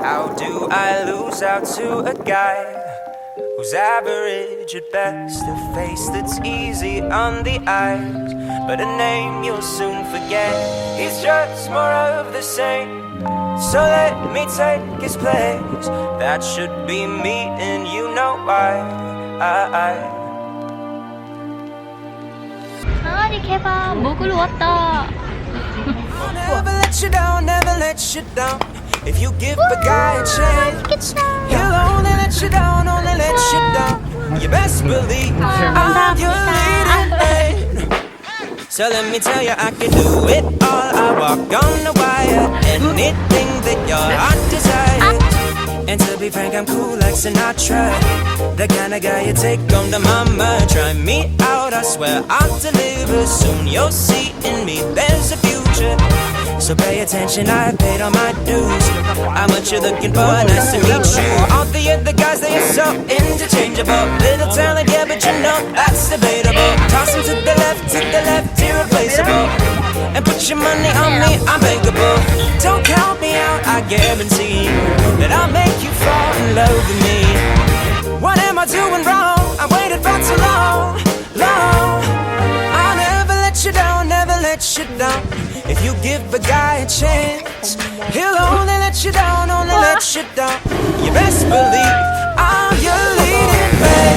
How do I lose out to a guy who's average at best? A face that's easy on the eyes, but a name you'll soon forget. He's just more of the same, so let me take his place. That should be me and you know why. 강아지 개밥 먹으러 왔다. Never let you down, never let you down. If you give a guy a chance, he'll only let you down, only let you down. You best believe I'm your leading man. So let me tell you, I can do it all. I walk on the wire, anything that your heart desires. And to be frank, I'm cool like Sinatra, the kind of guy you take home to mama. Try me out, I swear I'll deliver. Soon you'll see in me there's a future. So pay attention, I paid all my dues. I'm what you're looking for, nice to meet you. All the other guys, they are so interchangeable. Little talent, yeah, but you know that's debatable. Toss them to the left, irreplaceable. And put your money on me, I'm bankable. Don't count me out, I guarantee that I'll make you fall in love with me. What am I doing wrong? I waited for too long, long. I'll never let you down, never let you down. If you give a guy a chance, he'll only let you down, only let you down. You best believe I'm your leading man.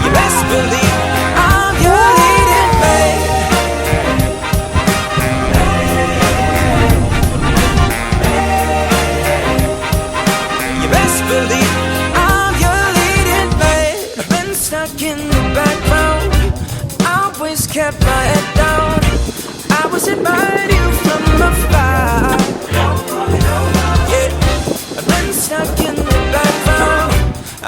You best believe I'm your leading man. You best believe stuck in the background, always kept my head down. I was admiring you from afar. Yeah, I've been stuck in the background,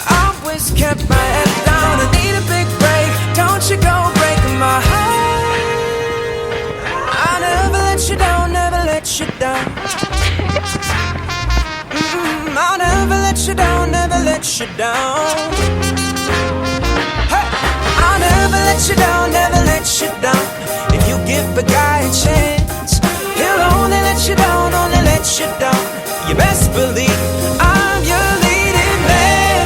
always kept my head down. I need a big break, don't you go breaking my heart. I'll never let you down, never let you down. I'll never let you down, never let you down. I'll never let you down, never let you down. If you give a guy a chance, he'll only let you down, only let you down. You best believe I'm your leading man.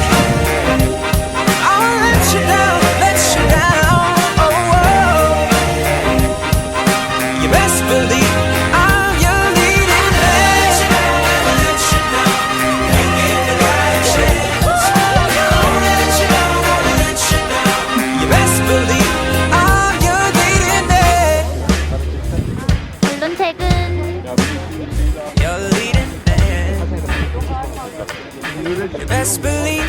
I'll let you down, let you down. Oh, oh. You best believe I'm your leading man. Never let you down. You give a guy a chance, he'll only let you down, only let you down. You best believe I'm your leading man. 얼른 퇴근. Your leading man. You best believe